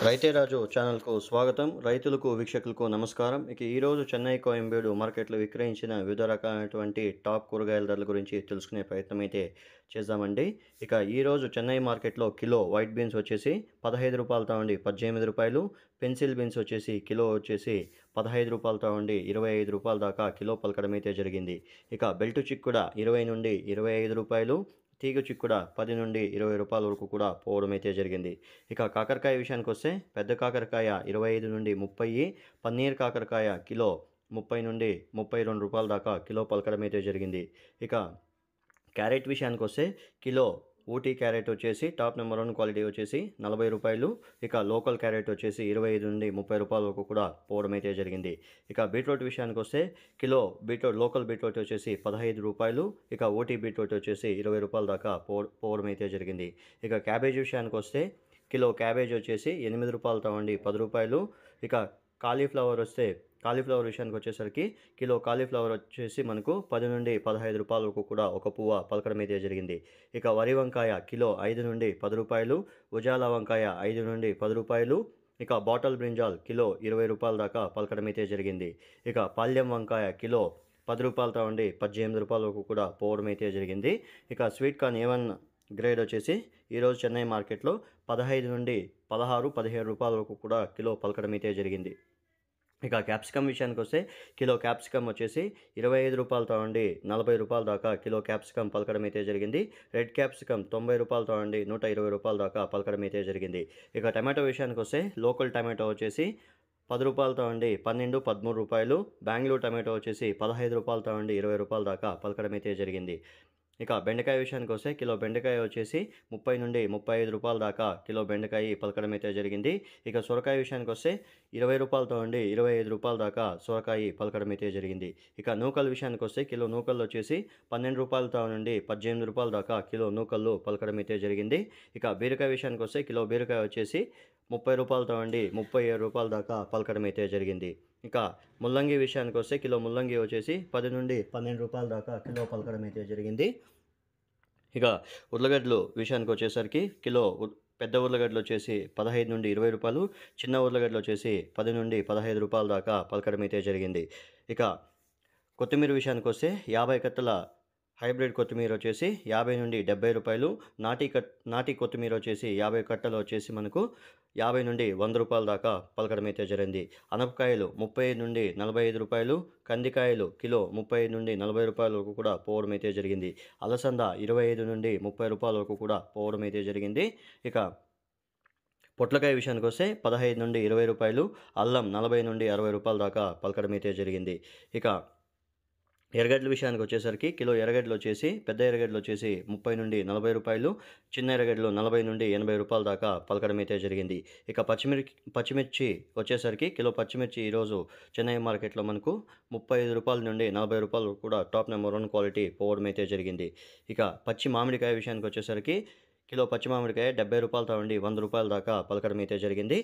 రైతే రాజు ఛానల్కు స్వాగతం. రైతులకు వీక్షకులకు నమస్కారం. ఈరోజు చెన్నై కోయంబేడు మార్కెట్లో విక్రయించిన వివిధ రకాలైనటువంటి టాప్ కూరగాయల ధరల గురించి తెలుసుకునే ప్రయత్నం అయితే చేద్దామండి. ఈరోజు చెన్నై మార్కెట్లో కిలో వైట్ బీన్స్ వచ్చేసి రూ. 15తో ఉండి రూ. 18, పెన్సిల్ బీన్స్ వచ్చేసి కిలో వచ్చేసి రూ. 15తో ఉండి రూ. 25 దాకా కిలో పలకడం అయితే జరిగింది. బెల్ట్ చిక్కుడ 20 నుండి రూ. 25, తీగ చిక్కుడ 10 నుండి రూ. 20 వరకు కూడా పోవడం అయితే జరిగింది. కాకరకాయ విషయానికి వస్తే పెద్ద కాకరకాయ 25 నుండి 30, పన్నీర్ కాకరకాయ కిలో 30 నుండి రూ. 32 దాకా కిలో పలకడం అయితే జరిగింది. క్యారెట్ విషయానికి వస్తే కిలో ఊటీ క్యారెట్ వచ్చేసి టాప్ నెంబర్ 1 క్వాలిటీ వచ్చేసి రూ. 40. లోకల్ క్యారెట్ వచ్చేసి 25 నుండి రూ. 30 వరకు కూడా పోవడం అయితే జరిగింది. బీట్రూట్ విషయానికి వస్తే కిలో బీట్రూట్ లోకల్ బీట్రూట్ వచ్చేసి రూ. 15. ఊటీ బీట్రూట్ వచ్చేసి రూ. 20 దాకా పోవడం అయితే జరిగింది. క్యాబేజ్ విషయానికి వస్తే కిలో క్యాబేజ్ వచ్చేసి రూ. 8తో ఉండి రూ. 10. కాలీఫ్లవర్ విషయానికి వచ్చేసరికి కిలో కాలీఫ్లవర్ వచ్చేసి మనకు 10 నుండి రూ. 15 వరకు కూడా ఒక పువ్వ పలకడం అయితే జరిగింది. వరి వంకాయ కిలో 5 నుండి రూ. 10, ఉజాలా వంకాయ 5 నుండి రూ. 10, బాటల్ బ్రింజాల్ కిలో రూ. 20 దాకా పలకడం అయితే జరిగింది. పాల్యం వంకాయ కిలో రూ. 10తో ఉండి రూ. 18 వరకు కూడా పోవడం అయితే జరిగింది. స్వీట్ కార్న్ A1 గ్రేడ్ వచ్చేసి ఈరోజు చెన్నై మార్కెట్లో 15 నుండి 17 వరకు కూడా కిలో పలకడం అయితే జరిగింది. క్యాప్సికమ్ విషయానికి వస్తే కిలో క్యాప్సికమ్ వచ్చేసి రూ. 25తో ఉండి రూ. 40 దాకా కిలో క్యాప్సికమ్ పలకడం అయితే జరిగింది. రెడ్ క్యాప్సికమ్ రూ. 90తో ఉండి రూ. 120 దాకా పలకడం అయితే జరిగింది. టమాటో విషయానికి వస్తే లోకల్ టమాటో వచ్చేసి రూ. 10తో ఉండి 12, రూ. 13, బెంగళూరు టమాటో వచ్చేసి రూ. 15తో ఉండి రూ. 20 దాకా పలకడం అయితే జరిగింది. బెండకాయ విషయానికి వస్తే కిలో బెండకాయ వచ్చేసి రూ. 30 నుండి రూ. 35 దాకా కిలో బెండకాయ పలకడం అయితే జరిగింది. సొరకాయ విషయానికి వస్తే రూ. 20తో ఉండి రూ. 25 దాకా సొరకాయ పలకడం అయితే జరిగింది. నూకల విషయానికి వస్తే కిలో నూకలు వచ్చేసి రూ. 12తో నుండి రూ. 18 దాకా కిలో నూకలు పలకడం అయితే జరిగింది. బీరకాయ విషయానికి వస్తే కిలో బీరకాయ వచ్చేసి రూ. 30తో ఉండి రూ. 37 దాకా పలకడం అయితే జరిగింది. ముల్లంగి విషయానికి వస్తే కిలో ముల్లంగి వచ్చేసి 10 నుండి రూ. 12 దాకా కిలో పలకడం అయితే జరిగింది. ఉర్లగడ్డలు విషయానికి వచ్చేసరికి కిలో పెద్ద ఉర్లగడ్డలు వచ్చేసి 15 నుండి రూ. 20, చిన్న ఉర్లగడ్డలు వచ్చేసి 10 నుండి రూ. 15 దాకా పలకడం అయితే జరిగింది. కొత్తిమీర విషయానికి వస్తే 50 కట్టల హైబ్రిడ్ కొత్తిమీర వచ్చేసి 50 నుండి రూ. 70, నాటి కొత్తిమీర వచ్చేసి 50 కట్టలు వచ్చేసి మనకు 50 నుండి రూ. 100 దాకా పలకడం అయితే జరిగింది. అనపకాయలు 30 నుండి రూ. 45, కందికాయలు కిలో 30 నుండి రూ. 40 వరకు కూడా పోవడం అయితే జరిగింది. అలసంద 25 నుండి రూ. 30 వరకు కూడా పోవడం అయితే జరిగింది. పొట్లకాయ విషయానికి వస్తే 15 నుండి రూ. 20, అల్లం 40 నుండి రూ. 60 దాకా పలకడం అయితే జరిగింది. ఎర్రగడ్డల విషయానికి వచ్చేసరికి కిలో ఎర్రగడ్డలు వచ్చేసి పెద్ద ఎర్రగడ్డలు వచ్చేసి 30 నుండి రూ. 40, చిన్న ఎర్రగడ్డలు 40 నుండి రూ. 80 దాకా పలకడం అయితే జరిగింది. పచ్చిమిర్చి వచ్చేసరికి కిలో పచ్చిమిర్చి ఈరోజు చెన్నై మార్కెట్లో మనకు రూ. 35 నుండి రూ. 40 కూడా టాప్ నెంబర్ 1 క్వాలిటీ పోవడం అయితే జరిగింది. పచ్చి మామిడికాయ విషయానికి వచ్చేసరికి కిలో పచ్చి మామిడికాయ రూ. 70తో ఉండి రూ. 100 దాకా పలకడం అయితే జరిగింది.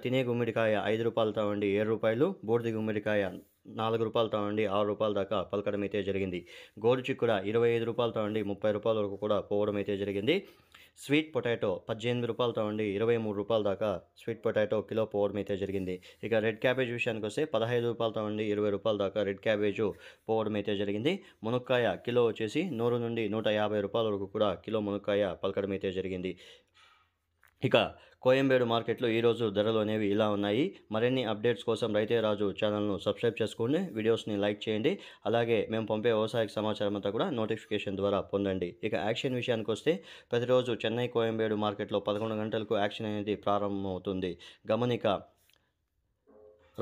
తినే గుమ్మడికాయ రూ. 5తో ఉండి రూ. 7, బూడిద గుమ్మడికాయ రూ. 4తో ఉండి రూ. 6 దాకా పలకడం అయితే జరిగింది. గోరు చిక్కుడ రూ. 25తో ఉండి రూ. 30 వరకు కూడా పోవడం అయితే జరిగింది. స్వీట్ పొటాటో రూ. 18తో ఉండి రూ. 23 దాకా స్వీట్ పొటాటో కిలో పోవడం అయితే జరిగింది. రెడ్ క్యాబేజ్ విషయానికి వస్తే రూ. 15తో ఉండి రూ. 20 దాకా రెడ్ క్యాబేజు పోవడం అయితే జరిగింది. మునక్కాయ కిలో వచ్చేసి 100 నుండి రూ. 150 వరకు కూడా కిలో మునక్కాయ పలకడం అయితే జరిగింది. కోయంబేడు మార్కెట్లో ఈరోజు ధరలు అనేవి ఇలా ఉన్నాయి. మరిన్ని అప్డేట్స్ కోసం రైతే రాజు ఛానల్ను సబ్స్క్రైబ్ చేసుకోండి, వీడియోస్ని లైక్ చేయండి. అలాగే మేము పంపే వ్యవసాయ సమాచారం అంతా కూడా నోటిఫికేషన్ ద్వారా పొందండి. యాక్షన్ విషయానికి వస్తే ప్రతిరోజు చెన్నై కోయంబేడు మార్కెట్లో 11 గంటలకు యాక్షన్ అనేది ప్రారంభమవుతుంది. గమనిక,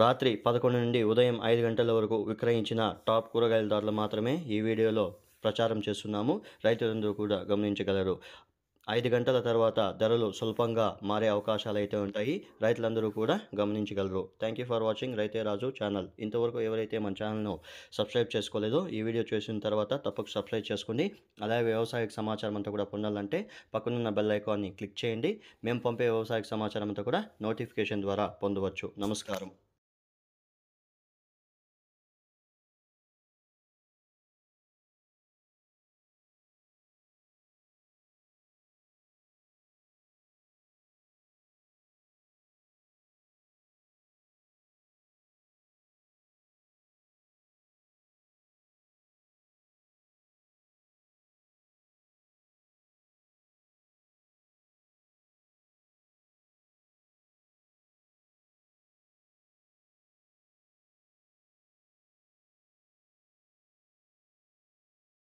రాత్రి 11 నుండి ఉదయం 5 గంటల వరకు విక్రయించిన టాప్ కూరగాయల ధరలు మాత్రమే ఈ వీడియోలో ప్రచారం చేస్తున్నాము. రైతులందరూ కూడా గమనించగలరు. 5 గంటల తర్వాత ధరలు స్వల్పంగా మారే అవకాశాలు అయితే ఉంటాయి. రైతులందరూ కూడా గమనించగలరు. థ్యాంక్ యూ ఫర్ వాచింగ్ రైతే రాజు ఛానల్. ఇంతవరకు ఎవరైతే మన ఛానల్ను సబ్స్క్రైబ్ చేసుకోలేదో ఈ వీడియో చూసిన తర్వాత తప్పక సబ్స్క్రైబ్ చేసుకోండి. అలాగే వ్యవసాయ సమాచారం అంతా కూడా పొందాలంటే పక్కనున్న బెల్ ఐకాన్ని క్లిక్ చేయండి. మేము పంపే వ్యవసాయ సమాచారం అంతా కూడా నోటిఫికేషన్ ద్వారా పొందవచ్చు. నమస్కారం.